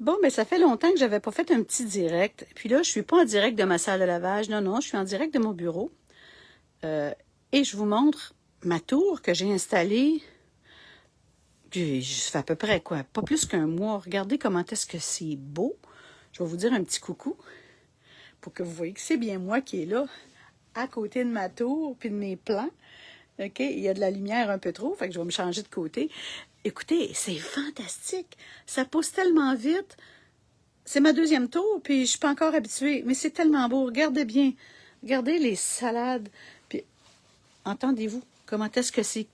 Bon, mais ça fait longtemps que j'avais pas fait un petit direct. Puis là, je suis pas en direct de ma salle de lavage. Non, non, je suis en direct de mon bureau. Et je vous montre ma tour que j'ai installée. Puis, ça fait à peu près quoi? Pas plus qu'un mois. Regardez comment est-ce que c'est beau. Je vais vous dire un petit coucou pour que vous voyez que c'est bien moi qui est là, à côté de ma tour puis de mes plants. OK? Il y a de la lumière un peu trop, fait que je vais me changer de côté. Écoutez, c'est fantastique. Ça pousse tellement vite. C'est ma deuxième tour, puis je suis pas encore habituée. Mais c'est tellement beau. Regardez bien. Regardez les salades. Puis, entendez-vous comment est-ce que c'est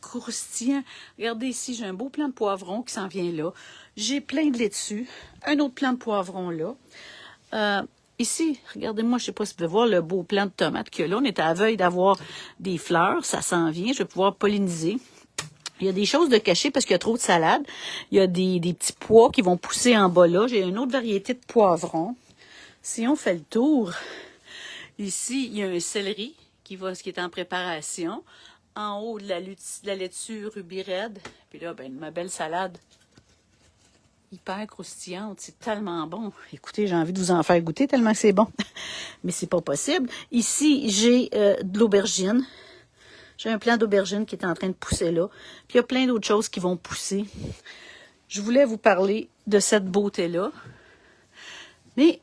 croustillant. Regardez ici, j'ai un beau plant de poivron qui s'en vient là. J'ai plein de laitue. Un autre plant de poivron là. Ici, regardez-moi, je ne sais pas si vous pouvez voir le beau plant de tomates qu'il y a là. On est à la veille d'avoir des fleurs. Ça s'en vient. Je vais pouvoir polliniser. Il y a des choses de cachées parce qu'il y a trop de salade. Il y a des petits pois qui vont pousser en bas là. J'ai une autre variété de poivrons. Si on fait le tour, ici, il y a un céleri qui est en préparation. En haut, de la laitue ruby red. Puis là, ben, ma belle salade hyper croustillante. C'est tellement bon. Écoutez, j'ai envie de vous en faire goûter tellement que c'est bon. Mais c'est pas possible. Ici, j'ai de l'aubergine. J'ai un plant d'aubergine qui est en train de pousser là. Puis il y a plein d'autres choses qui vont pousser. Je voulais vous parler de cette beauté-là. Mais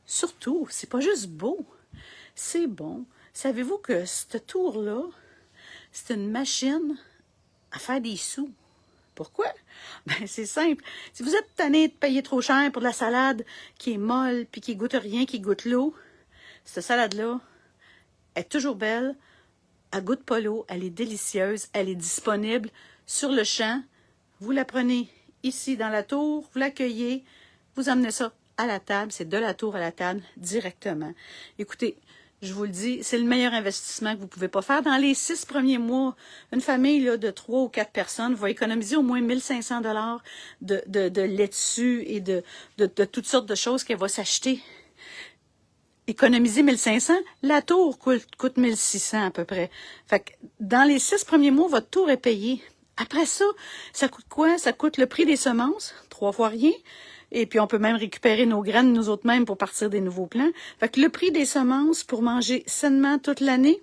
surtout, c'est pas juste beau. C'est bon. Savez-vous que cette tour-là, c'est une machine à faire des sous. Pourquoi? Ben, c'est simple. Si vous êtes tanné de payer trop cher pour de la salade qui est molle, puis qui goûte rien, qui goûte l'eau, cette salade-là est toujours belle, elle goûte pas l'eau, elle est délicieuse, elle est disponible sur le champ. Vous la prenez ici dans la tour, vous l'accueillez, vous emmenez ça à la table, c'est de la tour à la table directement. Écoutez, je vous le dis, c'est le meilleur investissement que vous pouvez pas faire. Dans les 6 premiers mois, une famille là, de 3 ou 4 personnes va économiser au moins 1500 $ de laitue et de toutes sortes de choses qu'elle va s'acheter. Économiser 1500, la tour coûte 1600 à peu près. Fait que dans les 6 premiers mois, votre tour est payé. Après ça, ça coûte quoi? Ça coûte le prix des semences, 3 fois rien. Et puis, on peut même récupérer nos graines, nous autres mêmes, pour partir des nouveaux plants. Fait que le prix des semences pour manger sainement toute l'année,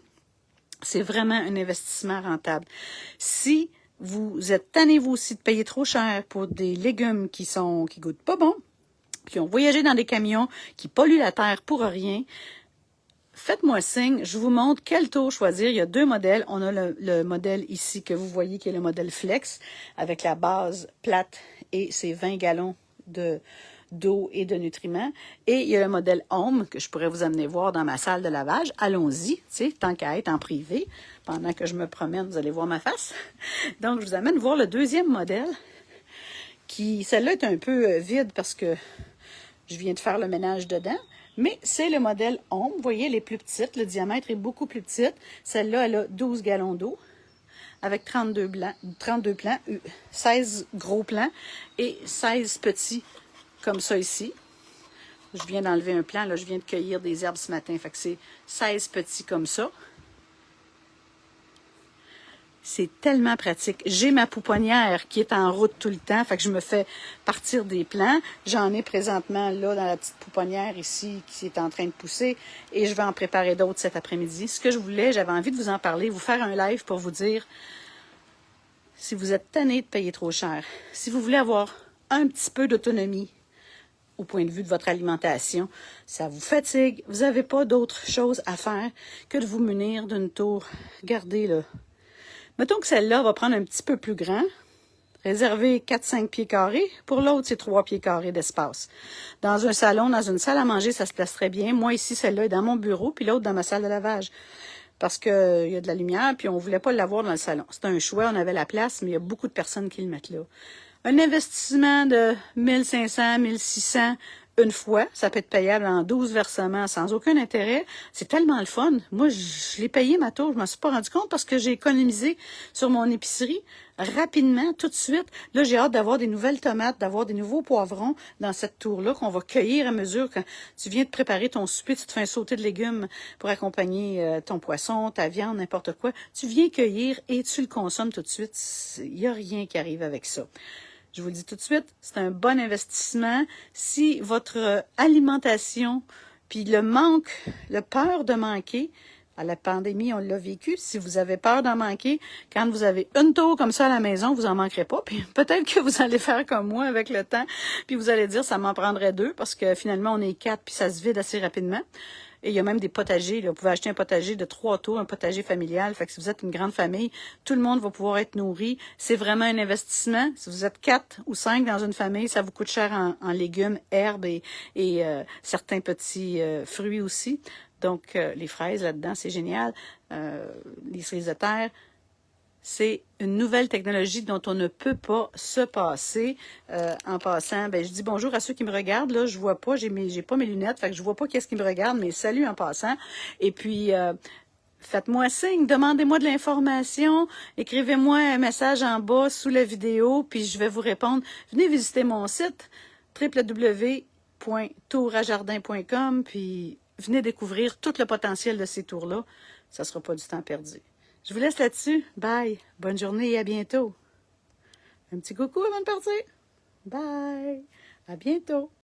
c'est vraiment un investissement rentable. Si vous êtes tanné, vous aussi, de payer trop cher pour des légumes qui goûtent pas bon, qui ont voyagé dans des camions, qui polluent la terre pour rien, faites-moi signe, je vous montre quel tour choisir. Il y a 2 modèles. On a le modèle ici que vous voyez qui est le modèle Flex avec la base plate et ses 20 gallons d'eau et de nutriments. Et il y a le modèle Home que je pourrais vous amener voir dans ma salle de lavage. Allons-y, tu sais, tant qu'à être en privé. Pendant que je me promène, vous allez voir ma face. Donc, je vous amène voir le deuxième modèle qui, celle-là est un peu vide parce que je viens de faire le ménage dedans. Mais c'est le modèle Home. Vous voyez, elle est plus petite. Le diamètre est beaucoup plus petit. Celle-là, elle a 12 gallons d'eau avec 32 plants, 16 gros plants et 16 petits comme ça ici. Je viens d'enlever un plant. Là, je viens de cueillir des herbes ce matin. Fait que c'est 16 petits comme ça. C'est tellement pratique. J'ai ma pouponnière qui est en route tout le temps, fait que je me fais partir des plants. J'en ai présentement là dans la petite pouponnière ici qui est en train de pousser et je vais en préparer d'autres cet après-midi. Ce que je voulais, j'avais envie de vous en parler, vous faire un live pour vous dire si vous êtes tanné de payer trop cher, si vous voulez avoir un petit peu d'autonomie au point de vue de votre alimentation, ça vous fatigue, vous n'avez pas d'autre chose à faire que de vous munir d'une tour. Regardez là. Mettons que celle-là va prendre un petit peu plus grand, réserver 4-5 pieds carrés. Pour l'autre, c'est 3 pieds carrés d'espace. Dans un salon, dans une salle à manger, ça se place très bien. Moi, ici, celle-là est dans mon bureau, puis l'autre dans ma salle de lavage. Parce qu'il y a de la lumière, puis on ne voulait pas l'avoir dans le salon. C'est un choix, on avait la place, mais il y a beaucoup de personnes qui le mettent là. Un investissement de 1500, 1600 une fois, ça peut être payable en 12 versements sans aucun intérêt. C'est tellement le fun. Moi, je l'ai payé ma tour, je m'en suis pas rendu compte parce que j'ai économisé sur mon épicerie rapidement, tout de suite. Là, j'ai hâte d'avoir des nouvelles tomates, d'avoir des nouveaux poivrons dans cette tour-là qu'on va cueillir à mesure quand tu viens de préparer ton souper, tu te fais un sauté de légumes pour accompagner ton poisson, ta viande, n'importe quoi. Tu viens cueillir et tu le consommes tout de suite. Il n'y a rien qui arrive avec ça. Je vous le dis tout de suite, c'est un bon investissement. Si votre alimentation, puis le manque, le peur de manquer, à la pandémie, on l'a vécu. Si vous avez peur d'en manquer, quand vous avez une tour comme ça à la maison, vous en manquerez pas. Puis peut-être que vous allez faire comme moi avec le temps, puis vous allez dire ça m'en prendrait 2 parce que finalement on est 4 puis ça se vide assez rapidement. Et il y a même des potagers. Là. Vous pouvez acheter un potager de 3 tours, un potager familial. Fait que si vous êtes une grande famille, tout le monde va pouvoir être nourri. C'est vraiment un investissement. Si vous êtes 4 ou 5 dans une famille, ça vous coûte cher en légumes, herbes et certains petits fruits aussi. Donc, les fraises là-dedans, c'est génial. Les cerises de terre, c'est une nouvelle technologie dont on ne peut pas se passer. En passant, ben, je dis bonjour à ceux qui me regardent. Là, je vois pas, j'ai pas mes lunettes, fait que je vois pas qu'est-ce qui me regarde, mais salut en passant. Et puis, faites-moi signe, demandez-moi de l'information, écrivez-moi un message en bas sous la vidéo, puis je vais vous répondre. Venez visiter mon site www.tourajardin.com, puis venez découvrir tout le potentiel de ces tours-là. Ça ne sera pas du temps perdu. Je vous laisse là-dessus. Bye. Bonne journée et à bientôt. Un petit coucou avant de partir. Bye. À bientôt.